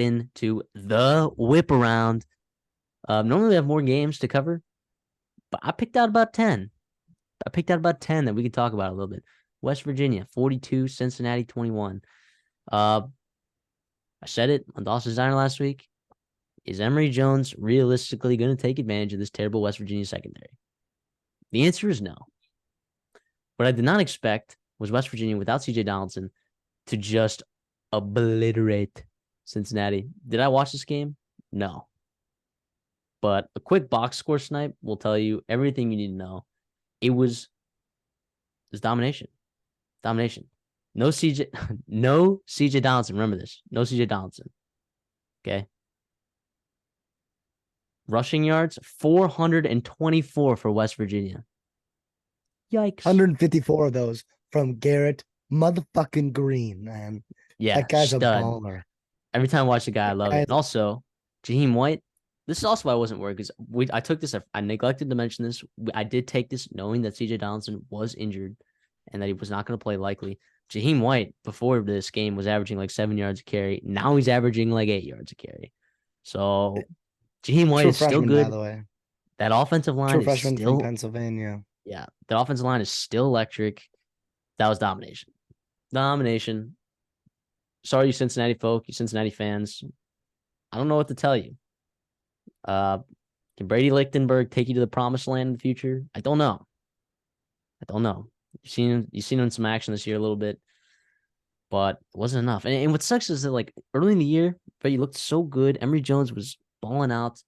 into the whip around. Normally we have more games to cover, but I picked out about 10. That we could talk about a little bit. West Virginia, 42, Cincinnati, 21. I said it on Dawson's Diner last week. Is Emory Jones realistically going to take advantage of this terrible West Virginia secondary? The answer is no. What I did not expect was West Virginia without C.J. Donaldson to just obliterate Cincinnati. Did I watch this game? No. But a quick box score snipe will tell you everything you need to know. It was domination. Domination. No CJ Donaldson. Remember this. No CJ Donaldson. Okay. Rushing yards, 424 for West Virginia. Yikes. 154 of those from Garrett motherfucking Green, man. Yeah, that guy's stud. a baller. Every time I watch the guy, I love it. And also, Jaheim White, this is also why I wasn't worried because I took this. I neglected to mention this. I did take this knowing that CJ Donaldson was injured and that he was not going to play likely. Jaheim White, before this game, was averaging like 7 yards a carry. Now he's averaging like 8 yards a carry. So Jaheim White is still good. By the way. That offensive line is still from Pennsylvania. Yeah, that offensive line is still electric. That was domination. Domination. Sorry, you Cincinnati folk, you Cincinnati fans. I don't know what to tell you. Can Brady Lichtenberg take you to the promised land in the future? I don't know. You've seen him in some action this year a little bit, but it wasn't enough. And what sucks is that like early in the year, but he looked so good. Emory Jones was balling out.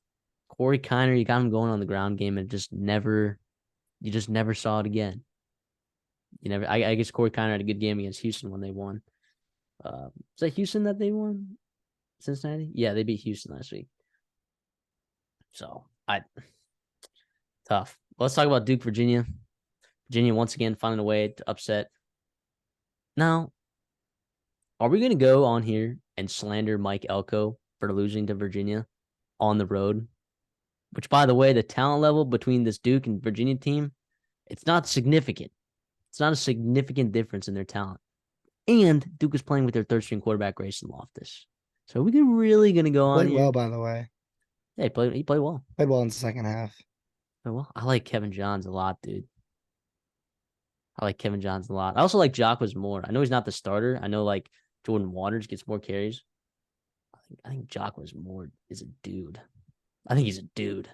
Corey Kiner, you got him going on the ground game, and you just never saw it again. I guess Corey Kiner had a good game against Houston when they won. Was that Houston that they won? Cincinnati? Yeah, they beat Houston last week. So tough. Let's talk about Duke, Virginia. Virginia once again finding a way to upset. Now, are we going to go on here and slander Mike Elko for losing to Virginia on the road? Which, by the way, the talent level between this Duke and Virginia team, it's not significant. It's not a significant difference in their talent. And Duke is playing with their third-string quarterback, Grayson Loftus. So are we really going to go on here? Played well, by the way. Yeah, he played well. Played well in the second half. Well, I like Kevin Johns a lot, dude. I also like Jacques Moore. I know he's not the starter. I know like Jordan Waters gets more carries. I think Jacques Moore is a dude. I think he's a dude.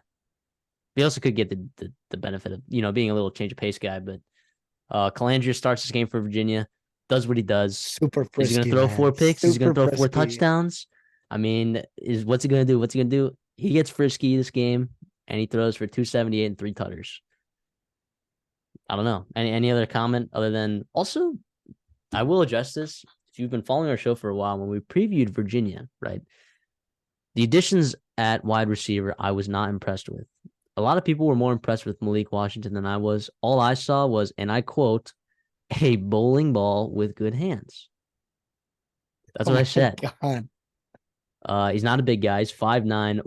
He also could get the benefit of, being a little change of pace guy, but Calandria starts this game for Virginia, does what he does. Super frisky. He's going to throw 4 picks. He's going to throw 4 touchdowns. I mean, what's he going to do? He gets frisky this game, and he throws for 278 and 3 tutters. I don't know. Any other comment other than also, I will address this. If you've been following our show for a while, when we previewed Virginia, right? The additions at wide receiver, I was not impressed with. A lot of people were more impressed with Malik Washington than I was. All I saw was, and I quote, a bowling ball with good hands. That's what I said. God. He's not a big guy. He's 5'9"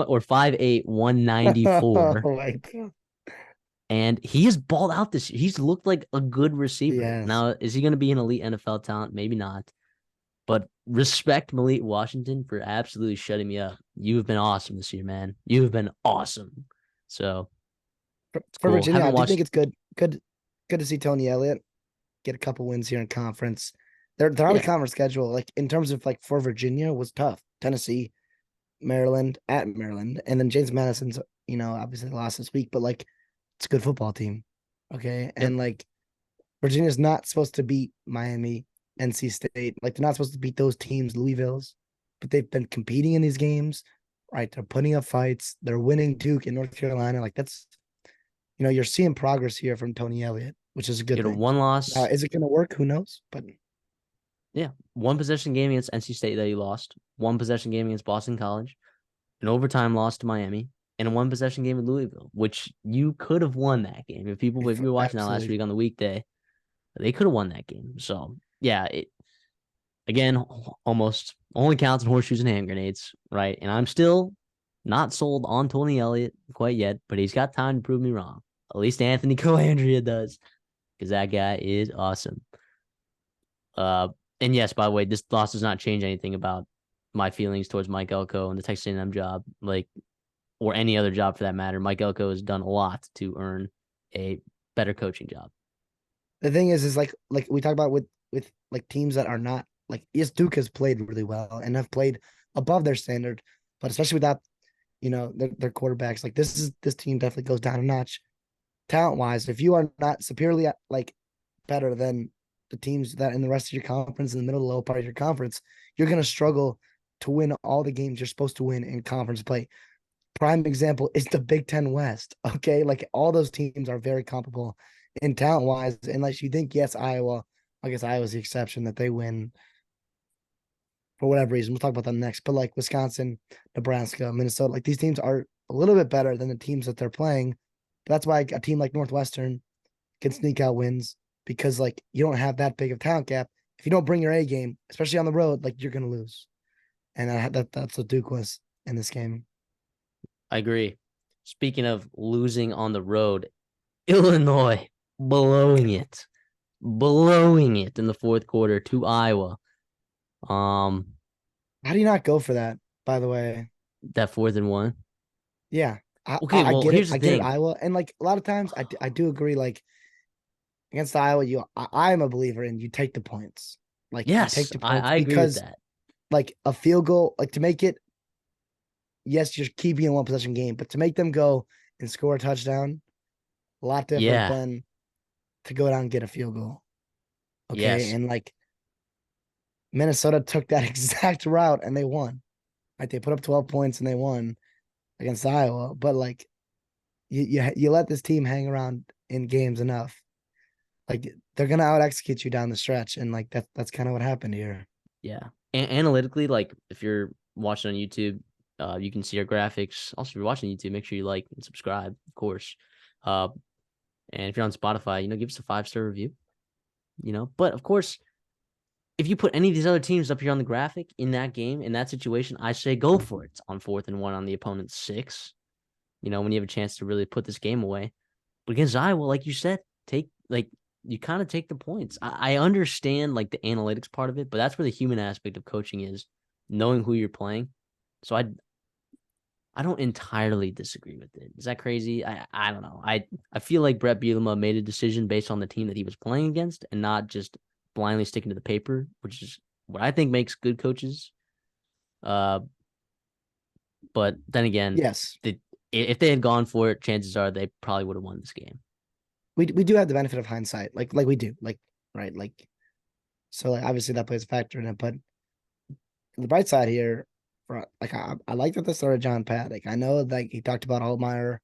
or 5'8", 194. Oh my God. And he has balled out this year. He's looked like a good receiver. Yes. Now, is he going to be an elite NFL talent? Maybe not. But respect Malik Washington for absolutely shutting me up. You have been awesome this year, man. You have been awesome. So, for cool. Virginia, I do think it's good to see Tony Elliott get a couple wins here in conference. They're on the conference schedule. Like in terms of like for Virginia was tough. Tennessee, Maryland, at Maryland, and then James Madison's. Obviously lost this week, but like it's a good football team. Okay, and like Virginia's not supposed to beat Miami, NC State. Like they're not supposed to beat those teams, Louisville's, but they've been competing in these games. Right, they're putting up fights. They're winning Duke in North Carolina. Like that's, you're seeing progress here from Tony Elliott, which is a good thing. One loss. Is it going to work? Who knows? But yeah, 1 possession game against NC State that he lost. 1 possession game against Boston College. An overtime loss to Miami. And a 1 possession game with Louisville, which you could have won that game. If you were watching that last week on the weekday, they could have won that game. So yeah, again, almost only counts in horseshoes and hand grenades, right? And I'm still not sold on Tony Elliott quite yet, but he's got time to prove me wrong. At least Anthony Colandrea does, because that guy is awesome. And yes, by the way, this loss does not change anything about my feelings towards Mike Elko and the Texas A&M job, like, or any other job for that matter. Mike Elko has done a lot to earn a better coaching job. The thing is like we talk about with like teams that are not like, yes, Duke has played really well and have played above their standard, but especially without, their quarterbacks, like this team definitely goes down a notch talent wise. If you are not superiorly like better than the teams that in the rest of your conference, in the middle to low part of your conference, you're going to struggle to win all the games you're supposed to win in conference play. Prime example is the Big Ten West. Okay. Like all those teams are very comparable in talent wise. Unless you think, yes, Iowa, I guess Iowa's the exception that they win for whatever reason. We'll talk about that next. But like Wisconsin, Nebraska, Minnesota, like these teams are a little bit better than the teams that they're playing. But that's why a team like Northwestern can sneak out wins, because like you don't have that big of talent gap. If you don't bring your A game, especially on the road, like you're gonna lose. And that's what Duke was in this game. I agree. Speaking of losing on the road, Illinois blowing it in the fourth quarter to Iowa. How do you not go for that, by the way? That 4th and 1. Yeah. Okay, well, here's the thing. I get it, Iowa. And like a lot of times I do agree, like against Iowa, I'm a believer in you take the points. Like yes, you take the points I agree with that. Like a field goal, like to make it, yes, you're keeping a one possession game, but to make them go and score a touchdown, a lot different than to go down and get a field goal. Okay. Yes. And like Minnesota took that exact route and they won. Right. They put up 12 points and they won against Iowa. But like you let this team hang around in games enough, like they're gonna out execute you down the stretch. And like that's kind of what happened here. Yeah. Analytically, like if you're watching on YouTube, you can see our graphics. Also, if you're watching YouTube, make sure you like and subscribe, of course. And if you're on Spotify, give us a 5-star review. But of course, if you put any of these other teams up here on the graphic in that game, in that situation, I say go for it on 4th and 1 on the opponent's 6. When you have a chance to really put this game away. But against Iowa, like you said, you kind of take the points. I understand like the analytics part of it, but that's where the human aspect of coaching is, knowing who you're playing. So I don't entirely disagree with it. Is that crazy? I don't know. I feel like Brett Bielema made a decision based on the team that he was playing against and not just blindly sticking to the paper, which is what I think makes good coaches. But then again, yes, if they had gone for it, chances are they probably would have won this game. We do have the benefit of hindsight, like we do, like right, like so like obviously that plays a factor in it. But the bright side here, like I like that they started John Paddock. I know like he talked about Altmaier,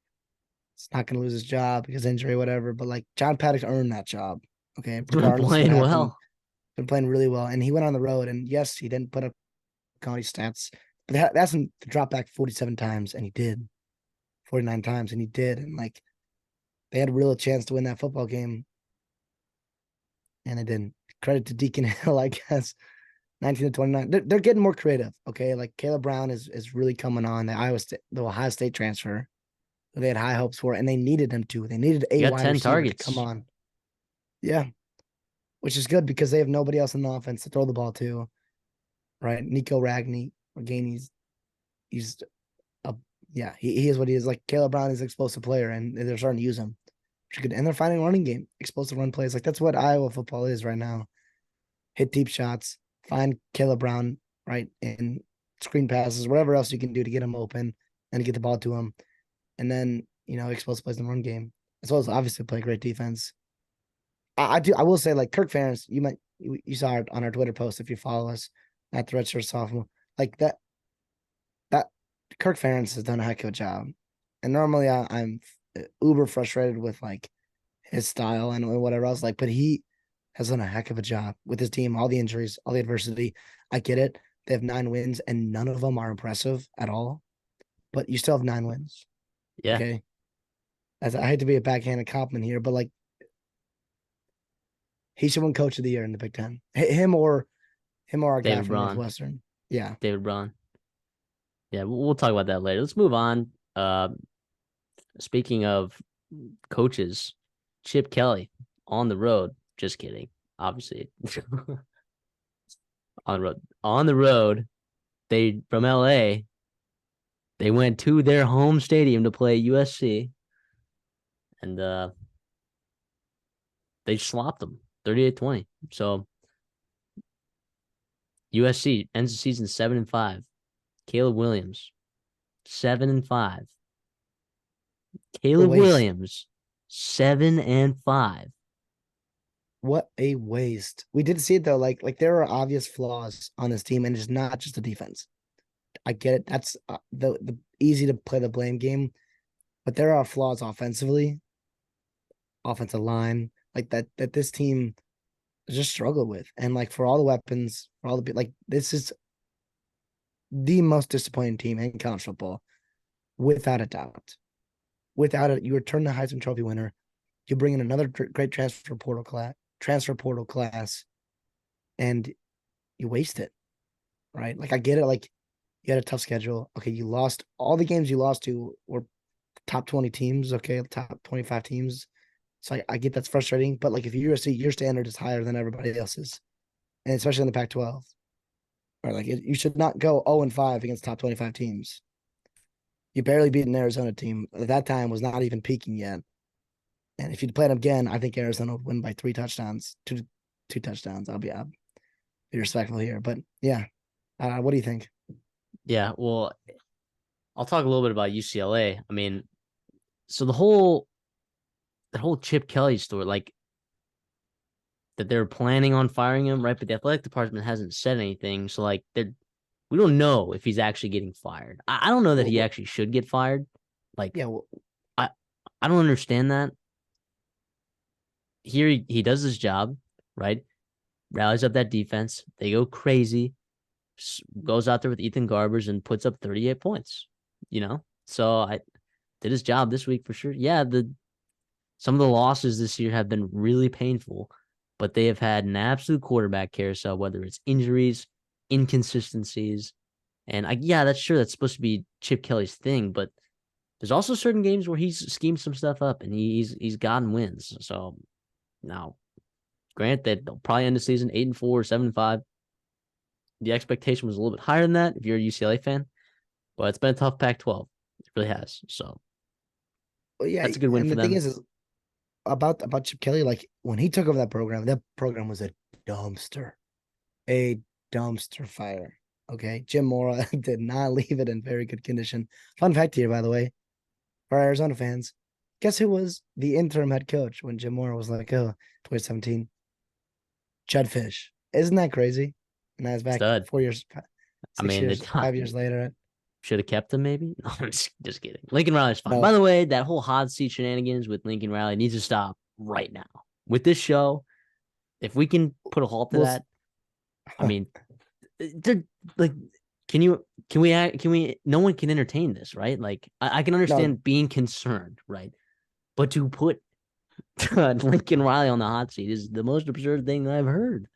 it's not going to lose his job because injury, whatever. But like John Paddock earned that job. Okay, been playing well, been playing really well, and he went on the road. And yes, he didn't put up county stats, but that's him to drop back 47 times, and he did 49 times, and he did, and like. They had a real chance to win that football game, and they didn't. Credit to Deacon Hill, I guess. 19-29. They're getting more creative. Okay, like Caleb Brown is really coming on. The Ohio State transfer, they had high hopes for, and they needed him to. They needed a wide 10 receiver targets. to come on. Yeah, which is good because they have nobody else in the offense to throw the ball to. Right, Nico Ragney, he's yeah, he is what he is. Like Caleb Brown is an explosive player, and they're starting to use him. And they're finding a running game, explosive run plays. Like that's what Iowa football is right now. Hit deep shots, find Caleb Brown, right, and screen passes, whatever else you can do to get him open and to get the ball to him. And then, explosive plays in the run game, as well as obviously play great defense. I will say, like Kirk Ferentz, you saw it on our Twitter post if you follow us at the Redshirt Sophomore. Like that Kirk Ferentz has done a heck of a job. And normally I'm uber frustrated with like his style and whatever else, like, but he has done a heck of a job with his team, all the injuries, all the adversity. I get it. They have 9 wins and none of them are impressive at all, but you still have 9 wins. Yeah. Okay. I hate to be a backhanded compliment here, but like he should win coach of the year in the Big Ten. Him or our guy from Northwestern. Yeah. David Braun. Yeah, we'll talk about that later. Let's move on. Speaking of coaches, Chip Kelly on the road. Just kidding. Obviously. On the road from LA. They went to their home stadium to play USC, and they slopped them 38-20. So USC ends the season 7-5. Caleb Williams, 7-5. Caleb Williams, 7-5. What a waste. We did see it though. Like there are obvious flaws on this team, and it's not just the defense. I get it. That's the easy to play the blame game, but there are flaws offensively, offensive line, like that this team just struggled with. And like for all the weapons, for all the like this is the most disappointing team in college football, without a doubt. Without it, you return the Heisman Trophy winner. You bring in another great transfer portal class, and you waste it, right? Like I get it. Like you had a tough schedule. Okay, you lost all the games you lost to were top 20 teams. Okay, top 25 teams. So I get that's frustrating. But like if you're USC, your standard is higher than everybody else's, and especially in the Pac-12. Right, like you should not go 0-5 against top 25 teams. You barely beat an Arizona team at that time, was not even peaking yet. And if you'd play them again, I think Arizona would win by 3 touchdowns, two touchdowns. I'll be respectful here, but yeah. What do you think? Yeah, well, I'll talk a little bit about UCLA. I mean, so the whole Chip Kelly story, like that they're planning on firing him, right? But the athletic department hasn't said anything, so like we don't know if he's actually getting fired. I don't know that he actually should get fired. Like, yeah, I don't understand that. Here he does his job, right? Rallies up that defense. They go crazy. Goes out there with Ethan Garbers and puts up 38 points. So I did his job this week for sure. Yeah, some of the losses this year have been really painful, but they have had an absolute quarterback carousel, whether it's injuries, inconsistencies, and that's supposed to be Chip Kelly's thing, but there's also certain games where he's schemed some stuff up and he's gotten wins. So now, granted, they'll probably end the season 8-4, 7-5. The expectation was a little bit higher than that if you're a UCLA fan, but it's been a tough Pac-12. It really has. So, yeah, that's a good win for them. And the thing is about Chip Kelly, like when he took over that program was a dumpster fire. Okay, Jim Mora did not leave it in very good condition. Fun fact here, by the way, for Arizona fans, guess who was the interim head coach when Jim Mora was let go, 2017? Judd Fish. Isn't that crazy? And I was back 4 years, 5 years later. Should have kept him, maybe? No, I'm just kidding. Lincoln Riley's fine. No. By the way, that whole hot seat shenanigans with Lincoln Riley needs to stop right now. With this show, if we can put a halt to that, I mean, like, can we? No one can entertain this, right? Like, I can understand being concerned, right? But to put Lincoln Riley on the hot seat is the most absurd thing that I've heard.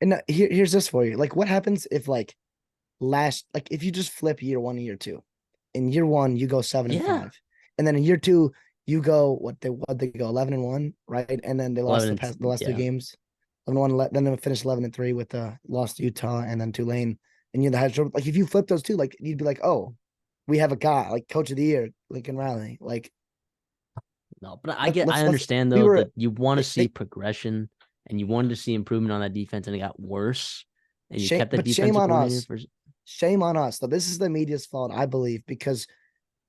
And here's this for you: like, what happens if if you just flip year 1 and year 2? In year 1, you go 7-5, and then in year 2, you go what they go 11-1, right? And then they lost the last 2 games, 11-1. Then they finished 11-3 with the lost to Utah and then Tulane. And you're the head like if you flip those 2, like you'd be like, oh, we have a guy like coach of the year, Lincoln Riley. Like, no, but I understand though that you want to see progression and you wanted to see improvement on that defense, and it got worse. And you kept the defensive coordinator. Shame on us. So this is the media's fault, I believe, because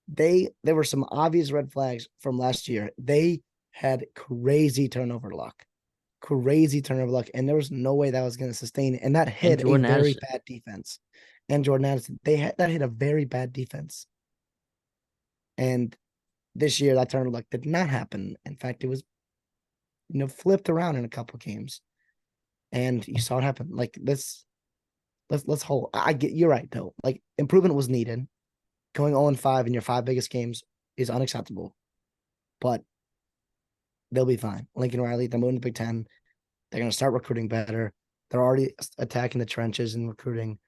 there were some obvious red flags from last year. They had crazy turnover luck, and there was no way that was going to sustain. And that hit a very bad defense. And Jordan Addison, that hit a very bad defense. And this year, that turnover luck did not happen. In fact, it was, flipped around in a couple of games, and you saw it happen. Like this. Let's hold. I get you're right though. Like improvement was needed. Going 0-5 in your 5 biggest games is unacceptable, but they'll be fine. Lincoln Riley, they're moving to Big Ten. They're going to start recruiting better. They're already attacking the trenches and recruiting,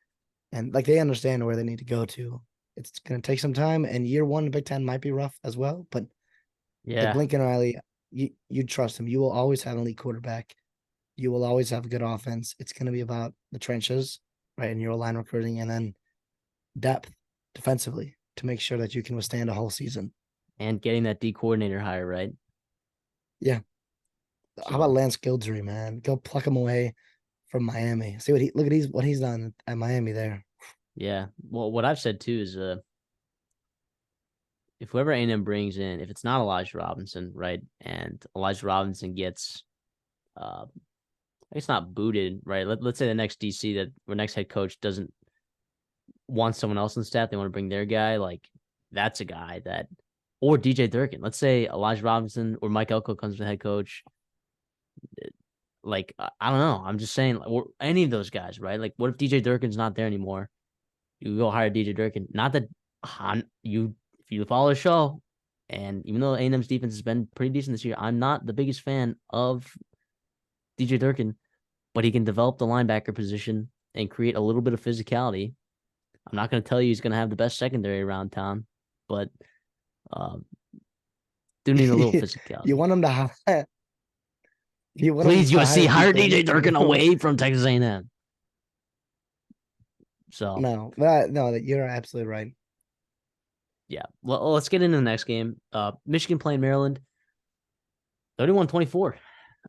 and like they understand where they need to go to. It's going to take some time, and year 1 in Big Ten might be rough as well. But like Lincoln Riley, you trust him. You will always have an elite quarterback. You will always have a good offense. It's going to be about the trenches. Right, and your line recruiting, and then depth defensively to make sure that you can withstand a whole season. And getting that D coordinator higher, right? Yeah. So. How about Lance Guidry, man? Go pluck him away from Miami. See what he's done at Miami there. Yeah. Well, what I've said too is if whoever A&M brings in, if it's not Elijah Robinson, right, and Elijah Robinson gets it's not booted, right? Let's say the next DC that or next head coach doesn't want someone else on staff, they want to bring their guy, like that's a guy that or DJ Durkin. Let's say Elijah Robinson or Mike Elko comes to the head coach. Like, I don't know. I'm just saying, or any of those guys, right? Like, what if DJ Durkin's not there anymore? You go hire DJ Durkin. Not that if you follow the show, and even though A&M's defense has been pretty decent this year, I'm not the biggest fan of DJ Durkin, but he can develop the linebacker position and create a little bit of physicality. I'm not going to tell you he's going to have the best secondary around town, but do need a little physicality. You want him to have. Please, USC, hire DJ Durkin away from Texas A&M. So no, you're absolutely right. Yeah. Well, let's get into the next game. Michigan playing Maryland. 31-24.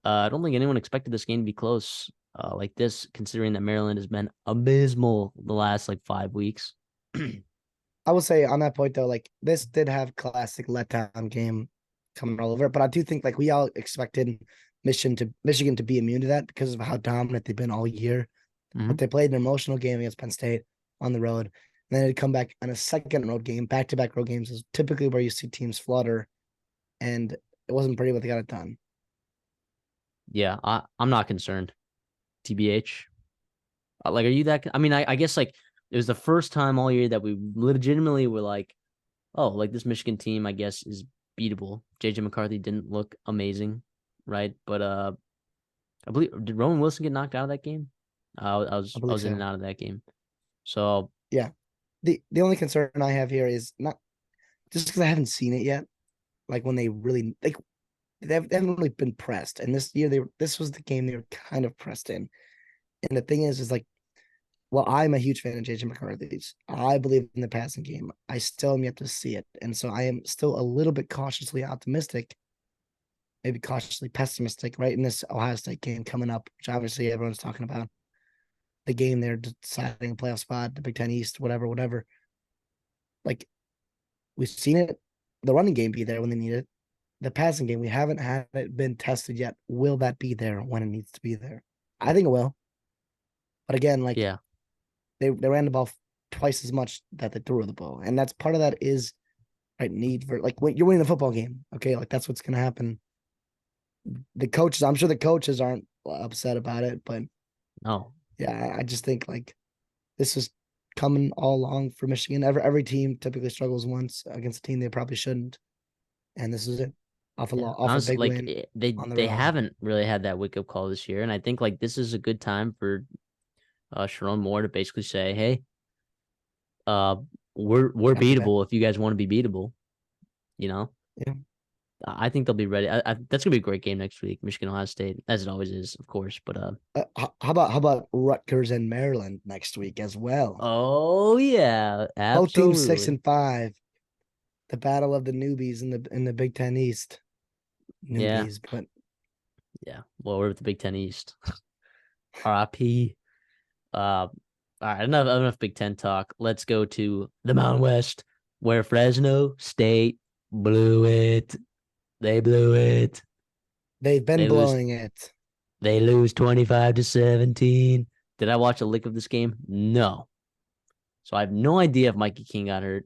I don't think anyone expected this game to be close like this, considering that Maryland has been abysmal the last 5 weeks. I will say on that point though, this did have classic letdown game coming all over, but I do think we all expected Michigan to be immune to that because of how dominant they've been all year. Mm-hmm. But they played an emotional game against Penn State on the road. And then they'd come back on a second road game. Back-to-back road games is typically where you see teams flutter. And it wasn't pretty, but they got it done. Yeah, I'm not concerned. TBH. Are you that? I mean, I guess it was the first time all year that we legitimately were this Michigan team, I guess, is beatable. JJ McCarthy didn't look amazing, right? But I believe, did Roman Wilson get knocked out of that game? I was in and out of that game. So yeah, the only concern I have here is not just because I haven't seen it yet. When they really they haven't really been pressed, and this year this was the game they were kind of pressed in. And the thing is well, I'm a huge fan of JJ McCarthy's. I believe in the passing game. I still am yet to see it, and so I am still a little bit cautiously optimistic, maybe cautiously pessimistic, right in this Ohio State game coming up, which obviously everyone's talking about. The game they're deciding a playoff spot, the Big Ten East, whatever. We've seen it, the running game be there when they need it. The passing game, we haven't had it been tested yet. Will that be there when it needs to be there? I think it will. But again, yeah, they ran the ball twice as much that they threw the ball. And that's part of that is need for when you're winning the football game. Okay, that's what's gonna happen. The coaches, I'm sure the coaches aren't upset about it, but no. Yeah, I just think this is coming all along for Michigan. Every team typically struggles once against a team they probably shouldn't, and this is it. Off a big win. They haven't really had that wake up call this year, and I think this is a good time for Sharon Moore to basically say, "Hey, we're beatable if you guys want to be beatable," you know. Yeah. I think they'll be ready. That's gonna be a great game next week, Michigan Ohio State, as it always is, of course. But how about Rutgers and Maryland next week as well? Oh yeah, absolutely. Both teams 6-5. The battle of the newbies in the Big Ten East. Newbies, yeah. But yeah. Well, we're with the Big Ten East. RIP. All right, enough Big Ten talk. Let's go to the Mountain West, where Fresno State blew it. They blew it. They've been blowing it. They lose 25-17. Did I watch a lick of this game? No. So I have no idea if Mikey King got hurt.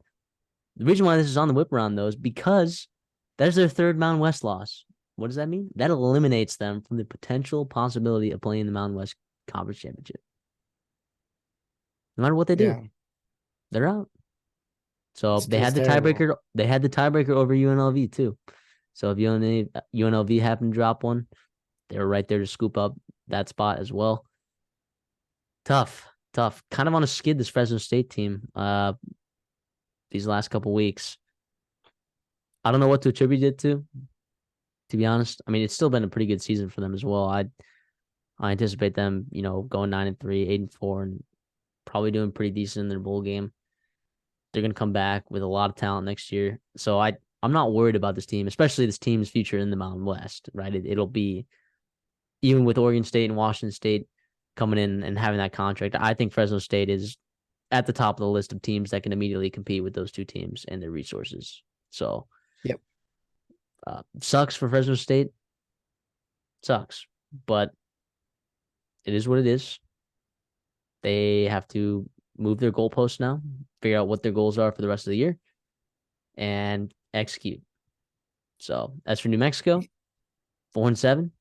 The reason why this is on the whip around, though, is because that is their third Mountain West loss. What does that mean? That eliminates them from the potential possibility of playing the Mountain West Conference Championship. No matter what they do, they're out. So they had the tiebreaker. They had the tiebreaker over UNLV too. So if UNLV happened to drop one, they were right there to scoop up that spot as well. Tough. Kind of on a skid, this Fresno State team. These last couple weeks. I don't know what to attribute it to be honest. I mean, it's still been a pretty good season for them as well. I anticipate them, going 9-3, 8-4, and probably doing pretty decent in their bowl game. They're going to come back with a lot of talent next year. So I'm not worried about this team, especially this team's future in the Mountain West, right? It'll be, even with Oregon State and Washington State coming in and having that contract, I think Fresno State is at the top of the list of teams that can immediately compete with those two teams and their resources. So, yep. Sucks for Fresno State. Sucks. But it is what it is. They have to move their goalposts now, figure out what their goals are for the rest of the year, and execute. So as for New Mexico, 4-7.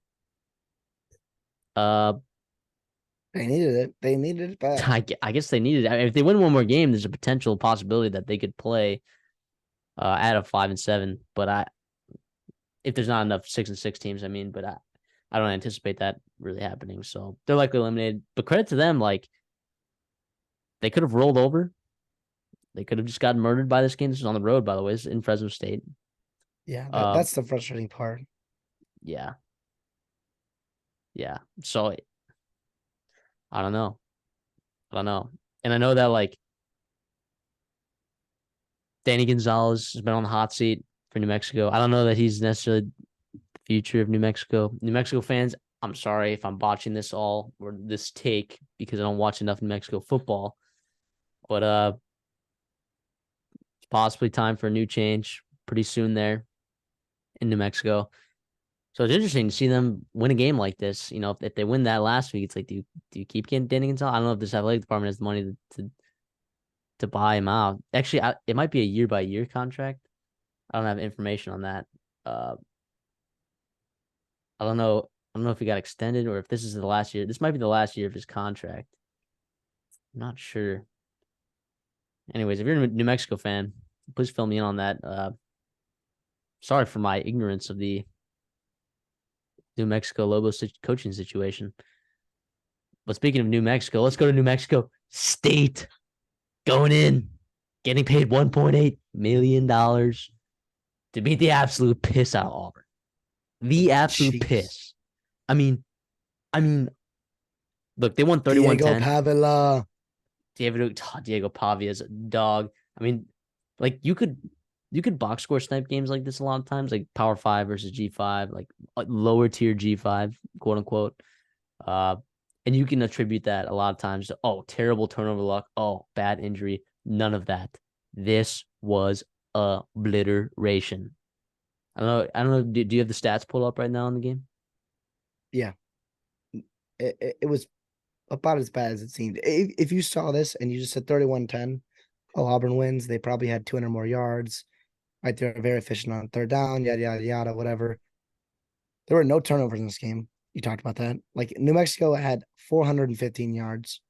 They needed it. They needed it bad. I guess they needed it. I mean, if they win one more game, there's a potential possibility that they could play at a 5-7. But if there's not enough 6-6 teams, but I don't anticipate that really happening. So they're likely eliminated. But credit to them, like, they could have rolled over. They could have just gotten murdered by this game. This is on the road, by the way. It's in Fresno State. Yeah, that's the frustrating part. Yeah. So I don't know. And I know that, like, Danny Gonzalez has been on the hot seat for New Mexico. I don't know that he's necessarily the future of New Mexico. New Mexico fans, I'm sorry if I'm botching this all or this take because I don't watch enough New Mexico football. But it's possibly time for a new change pretty soon there in New Mexico. So it's interesting to see them win a game like this. You know, if they win that last week, it's like, do you keep getting Danny Gonzalez? I don't know if this athletic department has the money to buy him out. Actually, it might be a year-by-year contract. I don't have information on that. I don't know. I don't know if he got extended or if this is the last year. This might be the last year of his contract. I'm not sure. Anyways, if you're a New Mexico fan, please fill me in on that. Sorry for my ignorance of the New Mexico Lobos coaching situation. But speaking of New Mexico, let's go to New Mexico State. Going in, getting paid $1.8 million to beat the absolute piss out of Auburn. The absolute piss. I mean, look, they won 31-10. Diego Pavila. Diego Pavia is a dog. I mean, like, you could box score snipe games like this a lot of times, like Power 5 versus G5, like lower tier G5, quote unquote. And you can attribute that a lot of times to, terrible turnover luck. Bad injury. None of that. This was obliteration. I don't know. Do you have the stats pulled up right now in the game? Yeah. It was about as bad as it seemed. If you saw this and you just said 31-10, Auburn wins. They probably had 200 more yards. Right, they're very efficient on third down, yada, yada, yada, whatever. There were no turnovers in this game. You talked about that. Like, New Mexico had 415 yards.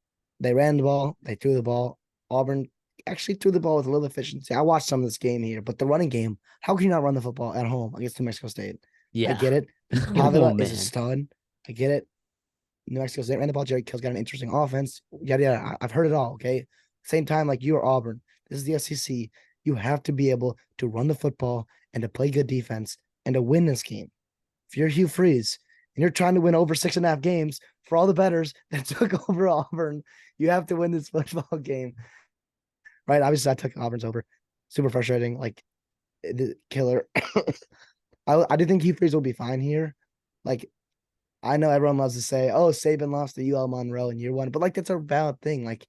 They ran the ball. They threw the ball. Auburn actually threw the ball with a little efficiency. I watched some of this game here, but the running game, how can you not run the football at home against New Mexico State? Yeah. I get it. Pavila is a stud. I get it. New Mexico State ran the ball. Jerry Kill's got an interesting offense. Yada, yada. I've heard it all, okay? Same time, like, you are Auburn. This is the SEC. You have to be able to run the football and to play good defense and to win this game. If you're Hugh Freeze and you're trying to win over 6.5 games for all the bettors that took over Auburn, you have to win this football game. Right? Obviously, I took Auburn's over. Super frustrating. Like, the killer. I do think Hugh Freeze will be fine here. Like, I know everyone loves to say, Saban lost to UL Monroe in year one, but, like, that's a valid thing. Like,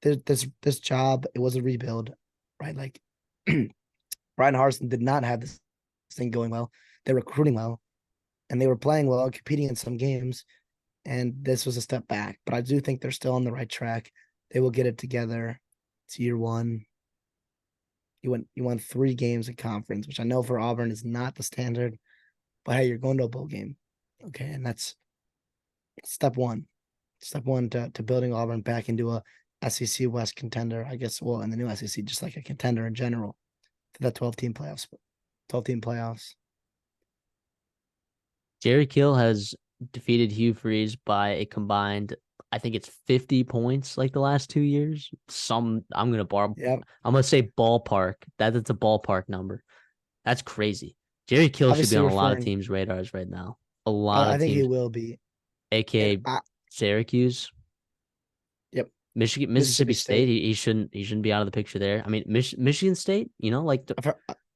this job, it was a rebuild. Right, like, Brian Harsin did not have this thing going well. They're recruiting well, and they were playing well, competing in some games, and this was a step back. But I do think they're still on the right track. They will get it together. It's year one. You won 3 games in conference, which I know for Auburn is not the standard, but hey, you're going to a bowl game, okay, and that's step one. Step one to building Auburn back into a SEC West contender, I guess. Well, in the new SEC, just like a contender in general for that 12-team playoffs. 12-team playoffs. Jerry Kill has defeated Hugh Freeze by a combined, I think it's 50 points, like the last 2 years. I'm gonna say ballpark. That's a ballpark number. That's crazy. Jerry Kill should be on a lot of teams' radars right now. I think he will be. AKA Syracuse. Yep. Mississippi State. He shouldn't be out of the picture there. I mean, Michigan State.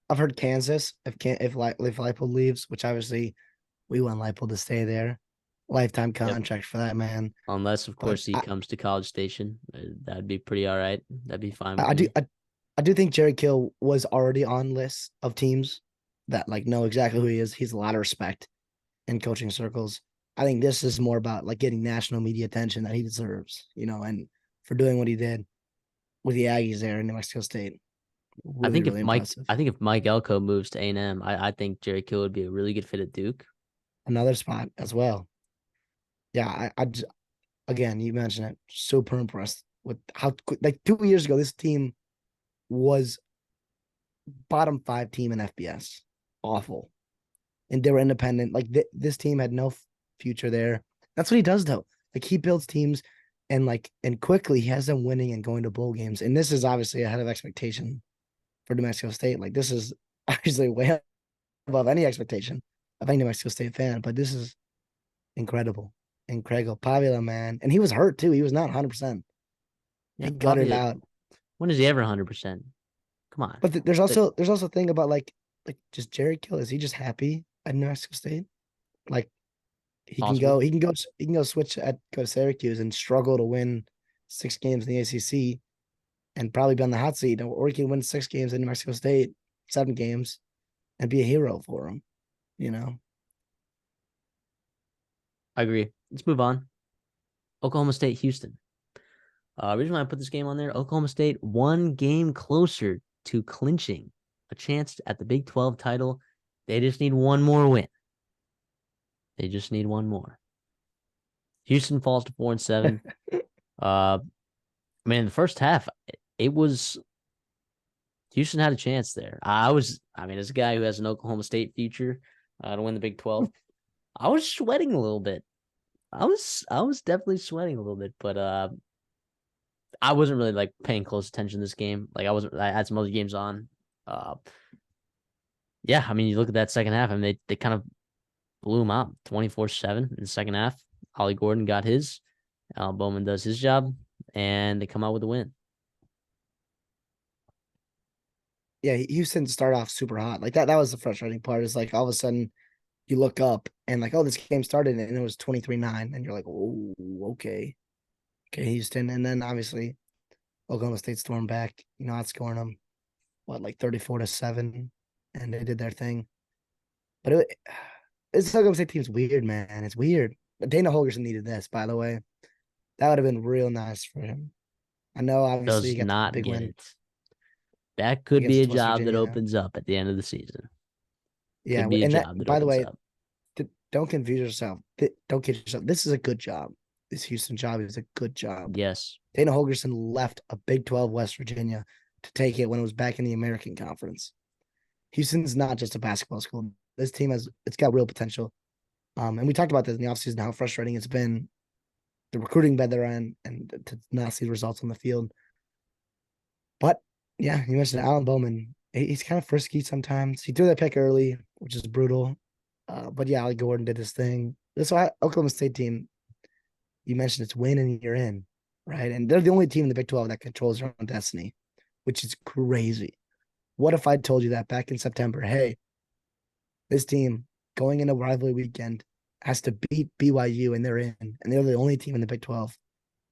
I've heard Kansas. If Leipold leaves, which obviously we want Leipold to stay there, lifetime contract for that man. Unless of course he comes to College Station, that'd be pretty all right. That'd be fine. I do think Jerry Kill was already on lists of teams that like know exactly who he is. He's a lot of respect in coaching circles. I think this is more about like getting national media attention that he deserves, and for doing what he did with the Aggies there in New Mexico State. Really, I think if Mike Elko moves to A&M, I think Jerry Kill would be a really good fit at Duke. Another spot as well. Yeah, I again, you mentioned it. Super impressed with how like 2 years ago this team was bottom 5 team in FBS. Awful. And they were independent. Like this team had no future there. That's what he does though. Like he builds teams and quickly he has them winning and going to bowl games. And this is obviously ahead of expectation for New Mexico State. Like this is obviously way above any expectation of any New Mexico State fan, but this is incredible. Incredible. Pavila, man. And he was hurt too. He was not 100%. Yeah, he gutted out. When is he ever 100%? Come on. But there's also a thing about like just Jerry Kill. Is he just happy at New Mexico State? Like he can go switch go to Syracuse and struggle to win 6 games in the ACC and probably be on the hot seat, or he can win 6 games in New Mexico State, 7 games, and be a hero for him. I agree. Let's move on. Oklahoma State, Houston. Reason why I put this game on there, Oklahoma State 1 game closer to clinching a chance at the Big 12 title. They just need one more win. They just need one more. Houston falls to 4-7. In the first half, it was Houston had a chance there. As a guy who has an Oklahoma State future to win the Big 12, I was sweating a little bit. I was definitely sweating a little bit, but I wasn't really paying close attention to this game. I had some other games on. You look at that second half, they kind of blew them out 24-7 in the second half. Ollie Gordon got his. Al Bowman does his job, and they come out with a win. Yeah, Houston started off super hot. That was the frustrating part, is all of a sudden you look up and this game started and it was 23-9, and you're like, oh, okay, Houston. And then obviously Oklahoma State stormed back, outscoring them 34-7, and they did their thing. But this Oklahoma State team's weird, man. It's weird. Dana Holgorsen needed this, by the way. That would have been real nice for him. I know, obviously, he got the big win. That could be a job that opens up at the end of the season. Yeah, and by the way, don't confuse yourself. Don't kid yourself. This is a good job. This Houston job is a good job. Yes. Dana Holgorsen left a Big 12 West Virginia to take it when it was back in the American Conference. Houston's not just a basketball school. This team it's got real potential. And we talked about this in the offseason, how frustrating it's been, the recruiting bed they're in, and to not see the results on the field. But yeah, you mentioned Alan Bowman. He's kind of frisky sometimes. He threw that pick early, which is brutal. But yeah, Ollie Gordon did his thing. This Oklahoma State team, you mentioned it's win and you're in, right? And they're the only team in the Big 12 that controls their own destiny, which is crazy. What if I told you that back in September? Hey, this team going into rivalry weekend has to beat BYU and they're in, and they're the only team in the Big 12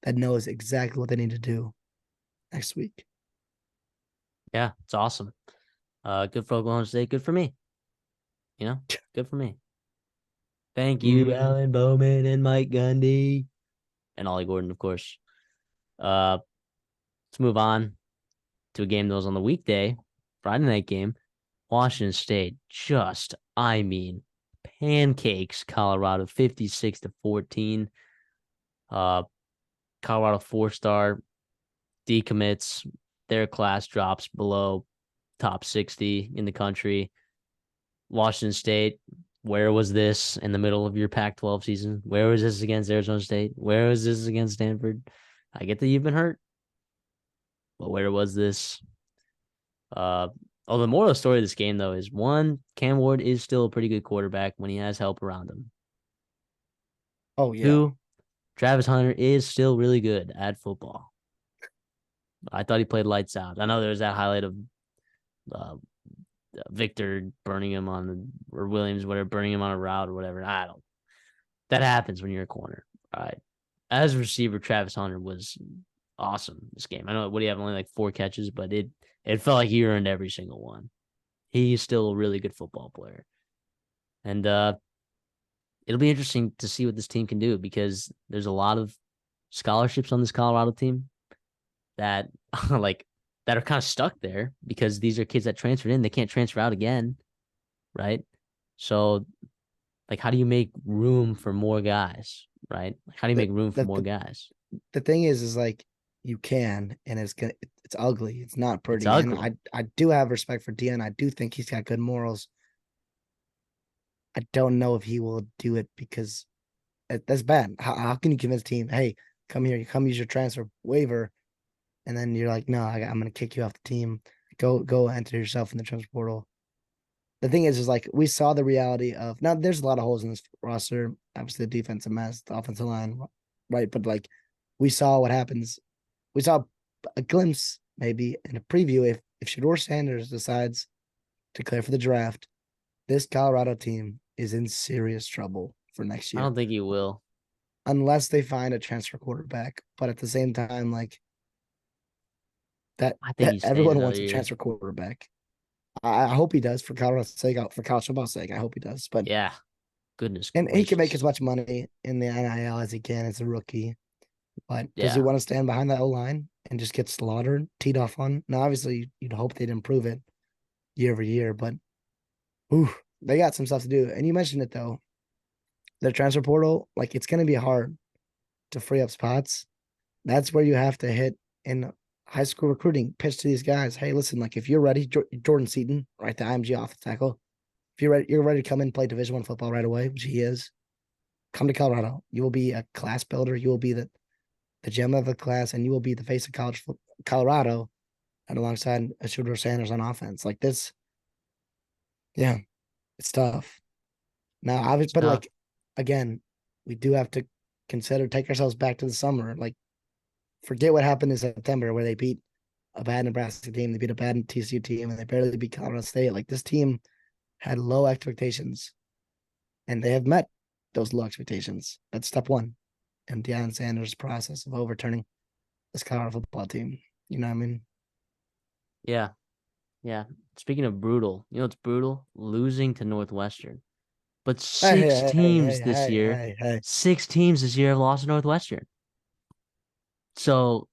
that knows exactly what they need to do next week. Yeah, it's awesome. Good for Oklahoma State. Good for me. Good for me. Thank you, Alan Bowman and Mike Gundy and Ollie Gordon, of course. Let's move on to a game that was on the weekday, Friday night game. Washington State pancakes Colorado 56-14. Colorado 4-star decommits. Their class drops below top 60 in the country. Washington State, where was this in the middle of your Pac-12 season? Where was this against Arizona State? Where was this against Stanford? I get that you've been hurt, but where was this? The moral of the story of this game, though, is 1, Cam Ward is still a pretty good quarterback when he has help around him. Oh, yeah. 2, Travis Hunter is still really good at football. I thought he played lights out. I know there was that highlight of uh, Victor burning him or Williams, whatever, burning him on a route or whatever. I don't. That happens when you're a corner. All right. As a receiver, Travis Hunter was awesome this game. I know what do you have only like 4 catches, but it felt like he earned every single one. He's still a really good football player. And it'll be interesting to see what this team can do because there's a lot of scholarships on this Colorado team that that are kind of stuck there because these are kids that transferred in. They can't transfer out again, right? So, like, how do you make room for more guys, right? How do you make room for more guys? The thing is like you can, and it's ugly. It's not pretty. It's ugly. And I do have respect for Dion. I do think he's got good morals. I don't know if he will do it because that's bad. How can you convince a team, hey, come here, you come use your transfer waiver, and then you're like, no, I'm going to kick you off the team. Go enter yourself in the transfer portal. The thing is like we saw the reality of now. There's a lot of holes in this roster. Obviously, the defense a mess, the offensive line, right? But like we saw what happens. We saw a glimpse, maybe in a preview, if Shedeur Sanders decides to clear for the draft, this Colorado team is in serious trouble for next year. I don't think he will. Unless they find a transfer quarterback. But at the same time, like that everyone wants a transfer quarterback. I hope he does for Colorado's sake, for college football's sake. I hope he does. But yeah, goodness and gracious. He can make as much money in the NIL as he can as a rookie. But does he want to stand behind that O line and just get slaughtered, teed off on? Now, obviously, you'd hope they'd improve it year over year, but they got some stuff to do. And you mentioned it though, the transfer portal, like it's going to be hard to free up spots. That's where you have to hit in high school recruiting, pitch to these guys. Hey, listen, like if you're ready, Jordan Seaton, right, the IMG off the tackle. If you're ready to come in and play Division I football right away, which he is, come to Colorado. You will be a class builder. You will be the gem of the class, and you will be the face of college Colorado, and alongside a Shedeur Sanders on offense. Like this, yeah, it's tough. Now, obviously, but like again, we do have to take ourselves back to the summer. Like, forget what happened in September where they beat a bad Nebraska team, they beat a bad TCU team, and they barely beat Colorado State. Like this team had low expectations, and they have met those low expectations. That's step one in Deion Sanders' process of overturning this Colorado football team. You know what I mean? Yeah. Yeah. Speaking of brutal, you know it's brutal? Losing to Northwestern. But 6 teams this year have lost to Northwestern. So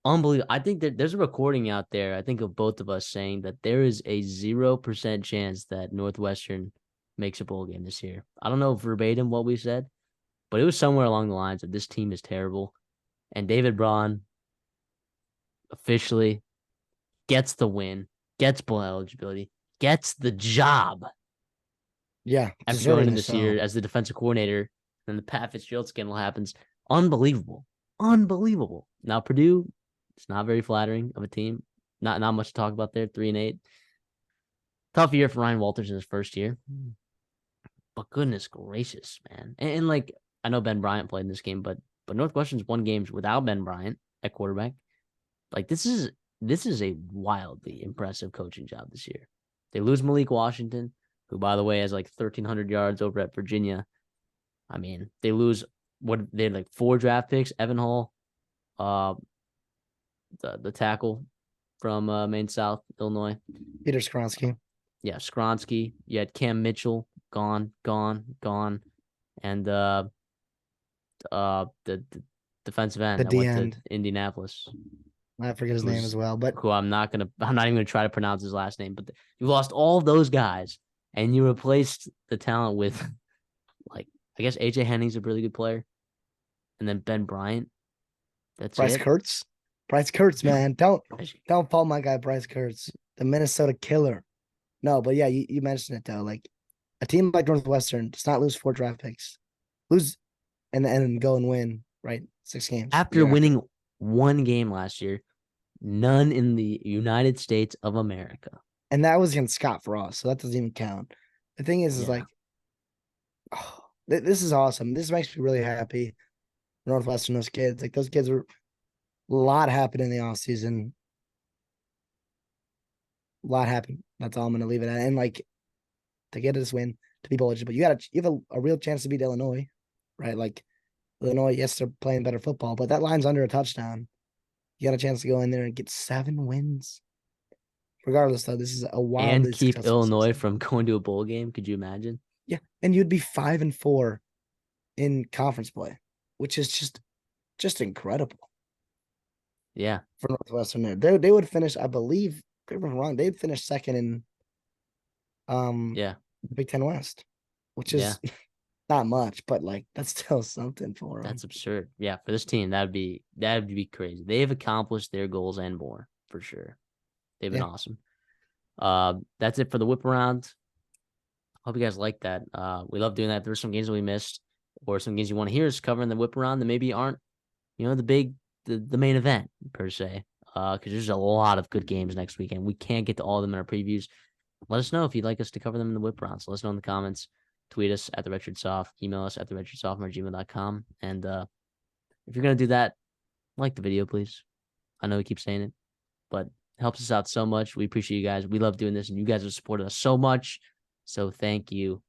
unbelievable. I think that there's a recording out there, I think, of both of us saying that there is a 0% chance that Northwestern makes a bowl game this year. I don't know verbatim what we said, but it was somewhere along the lines of this team is terrible. And David Braun officially gets the win, gets bowl eligibility, gets the job. Yeah. After going in this year as the defensive coordinator, and the Pat Fitzgerald scandal happens. Unbelievable. Now, Purdue, it's not very flattering of a team. Not much to talk about there. 3-8. Tough year for Ryan Walters in his first year. But goodness gracious, man. And like, I know Ben Bryant played in this game, but Northwestern's won games without Ben Bryant at quarterback. Like, this is a wildly impressive coaching job this year. They lose Malik Washington, who, by the way, has like 1,300 yards over at Virginia. I mean, they lose they had like 4 draft picks. Evan Hall, the tackle from Maine South, Illinois. Peter Skronsky. Yeah, Skronsky. You had Cam Mitchell, gone. And the defensive end that went to Indianapolis. I forget his name as well, but who I'm not even gonna try to pronounce his last name. But you lost all those guys, and you replaced the talent with, like, I guess AJ Henning's a really good player, and then Ben Bryant. That's Bryce Kurtz. Bryce Kurtz, man, don't fault my guy Bryce Kurtz, the Minnesota killer. No, but yeah, you mentioned it though. Like a team like Northwestern does not lose 4 draft picks, lose and go and win, right? 6 games after winning 1 game last year, none in the United States of America, and that was against Scott Frost, so that doesn't even count. The thing is like, oh, this is awesome. This makes me really happy. Northwestern, those kids, like those kids are A lot happened in the offseason. A lot happened. That's all I'm gonna leave it at. And like to get this win, to be bullish, but you have a real chance to beat Illinois, right? Like Illinois, yes, they're playing better football, but that line's under a touchdown. You got a chance to go in there and get 7 wins. Regardless, though, this is a wildly and keep successful Illinois season. from going to a bowl game. Could you imagine? Yeah, and you'd be 5-4 in conference play, which is just incredible. Yeah, for Northwestern. They would finish, I believe, if I'm wrong, they'd finish second in yeah, the Big Ten West, which yeah. is not much, but like that's still something for them. That's absurd. Yeah, for this team, that'd be crazy. They have accomplished their goals and more for sure. They've been awesome. That's it for the whip around. Hope you guys like that. We love doing that. There's some games that we missed, or some games you want to hear us covering the whip around that maybe aren't, the main event per se. Because there's a lot of good games next weekend. We can't get to all of them in our previews. Let us know if you'd like us to cover them in the whip round. So let us know in the comments. Tweet us at the Redshirt Soft. Email us at the redshirtsophomore@gmail.com. And if you're gonna do that, like the video, please. I know we keep saying it, but it helps us out so much. We appreciate you guys. We love doing this, and you guys have supported us so much. So thank you.